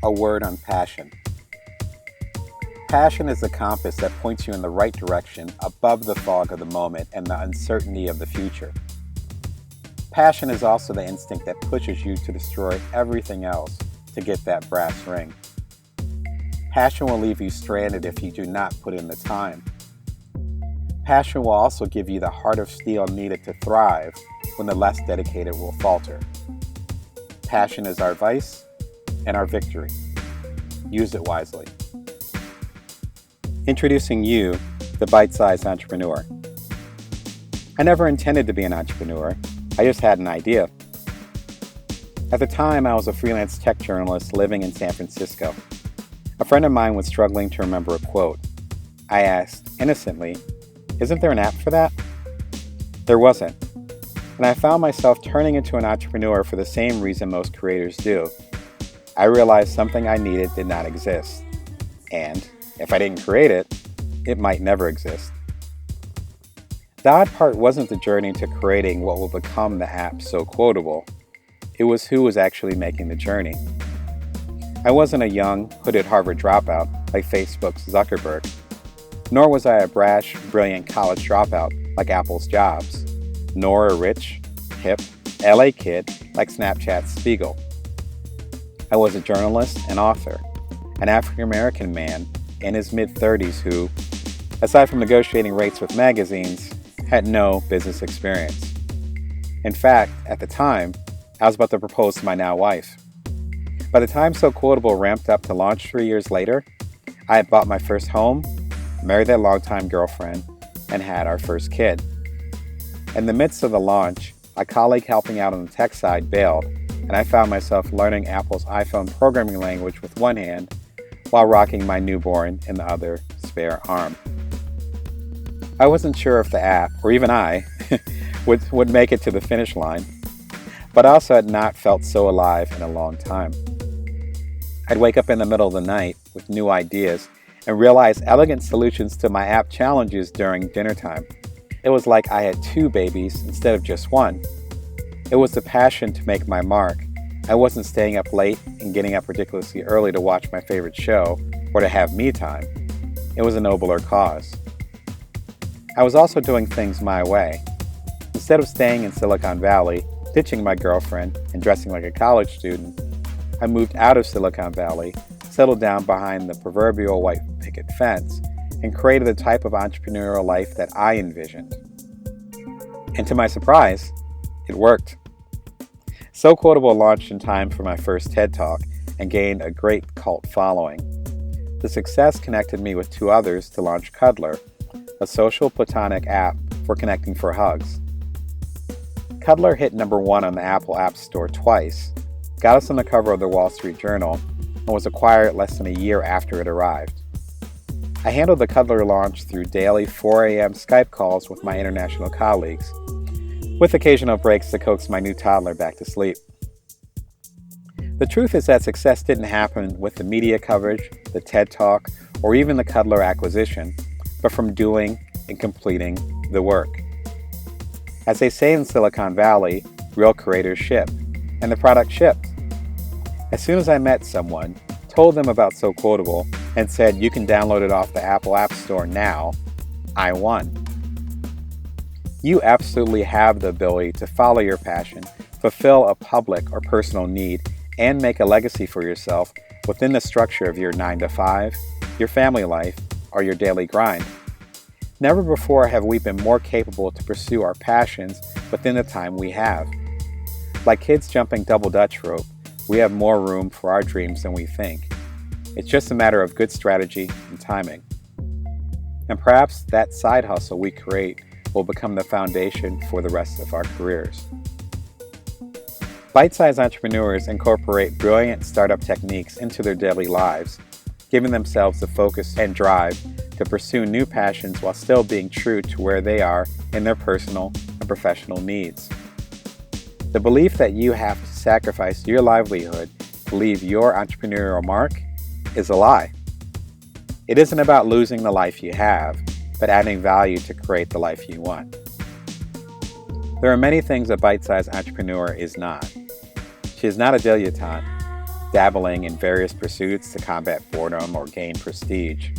A word on passion. Passion is the compass that points you in the right direction above the fog of the moment and the uncertainty of the future. Passion is also the instinct that pushes you to destroy everything else to get that brass ring. Passion will leave you stranded if you do not put in the time. Passion will also give you the heart of steel needed to thrive when the less dedicated will falter. Passion is our vice and our victory. Use it wisely. Introducing you, the bite-sized entrepreneur. I never intended to be an entrepreneur. I just had an idea. At the time, I was a freelance tech journalist living in San Francisco. A friend of mine was struggling to remember a quote. I asked, innocently, "Isn't there an app for that?" There wasn't. And I found myself turning into an entrepreneur for the same reason most creators do. I realized something I needed did not exist. And if I didn't create it, it might never exist. The odd part wasn't the journey to creating what will become the app so quotable. It was who was actually making the journey. I wasn't a young, hooded Harvard dropout like Facebook's Zuckerberg, nor was I a brash, brilliant college dropout like Apple's Jobs, nor a rich, hip, LA kid like Snapchat's Spiegel. I was a journalist and author, an African-American man in his mid-30s who, aside from negotiating rates with magazines, had no business experience. In fact, at the time, I was about to propose to my now wife. By the time So Quotable ramped up to launch 3 years later, I had bought my first home, married that longtime girlfriend, and had our first kid. In the midst of the launch, a colleague helping out on the tech side bailed, and I found myself learning Apple's iPhone programming language with one hand while rocking my newborn in the other spare arm. I wasn't sure if the app, or even I, would make it to the finish line, but I also had not felt so alive in a long time. I'd wake up in the middle of the night with new ideas and realize elegant solutions to my app challenges during dinner time. It was like I had two babies instead of just one. It was the passion to make my mark. I wasn't staying up late and getting up ridiculously early to watch my favorite show or to have me time. It was a nobler cause. I was also doing things my way. Instead of staying in Silicon Valley, ditching my girlfriend, and dressing like a college student, I moved out of Silicon Valley, settled down behind the proverbial white picket fence, and created the type of entrepreneurial life that I envisioned. And to my surprise, it worked. So Quotable launched in time for my first TED Talk and gained a great cult following. The success connected me with two others to launch Cuddler, a social platonic app for connecting for hugs. Cuddler hit number 1 on the Apple App Store twice, got us on the cover of the Wall Street Journal, and was acquired less than a year after it arrived. I handled the Cuddler launch through daily 4 a.m. Skype calls with my international colleagues, with occasional breaks to coax my new toddler back to sleep. The truth is that success didn't happen with the media coverage, the TED Talk, or even the Cuddler acquisition, but from doing and completing the work. As they say in Silicon Valley, real creators ship, and the product shipped. As soon as I met someone, told them about So Quotable, and said you can download it off the Apple App Store now, I won. You absolutely have the ability to follow your passion, fulfill a public or personal need, and make a legacy for yourself within the structure of your 9-to-5, your family life, or your daily grind. Never before have we been more capable to pursue our passions within the time we have. Like kids jumping double Dutch rope, we have more room for our dreams than we think. It's just a matter of good strategy and timing. And perhaps that side hustle we create will become the foundation for the rest of our careers. Bite-sized entrepreneurs incorporate brilliant startup techniques into their daily lives, giving themselves the focus and drive to pursue new passions while still being true to where they are in their personal and professional needs. The belief that you have to sacrifice your livelihood to leave your entrepreneurial mark is a lie. It isn't about losing the life you have, but adding value to create the life you want. There are many things a bite-sized entrepreneur is not. She is not a dilettante, dabbling in various pursuits to combat boredom or gain prestige.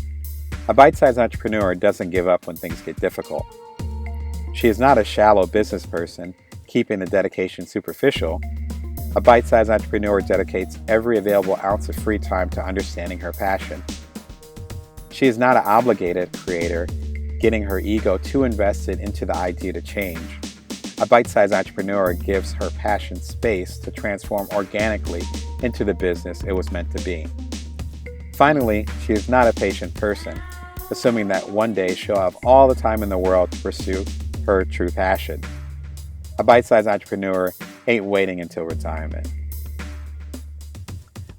A bite-sized entrepreneur doesn't give up when things get difficult. She is not a shallow business person, keeping the dedication superficial. A bite-sized entrepreneur dedicates every available ounce of free time to understanding her passion. She is not an obligated creator, getting her ego too invested into the idea to change. A bite-sized entrepreneur gives her passion space to transform organically into the business it was meant to be. Finally, she is not a patient person, assuming that one day she'll have all the time in the world to pursue her true passion. A bite-sized entrepreneur ain't waiting until retirement.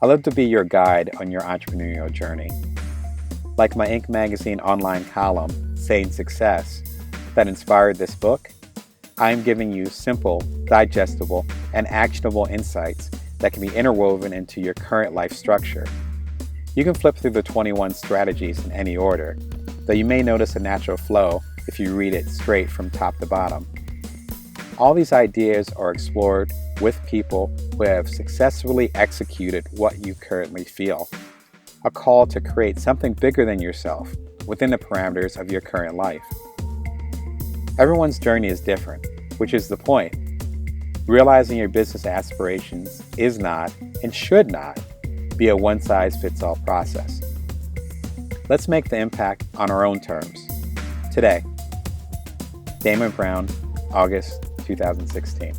I love to be your guide on your entrepreneurial journey. Like my Inc. magazine online column, Saying Success, that inspired this book, I am giving you simple, digestible, and actionable insights that can be interwoven into your current life structure. You can flip through the 21 strategies in any order, though you may notice a natural flow if you read it straight from top to bottom. All these ideas are explored with people who have successfully executed what you currently feel. A call to create something bigger than yourself within the parameters of your current life. Everyone's journey is different, which is the point. Realizing your business aspirations is not and should not be a one-size-fits-all process. Let's make the impact on our own terms. Today, Damon Brown, August 2016.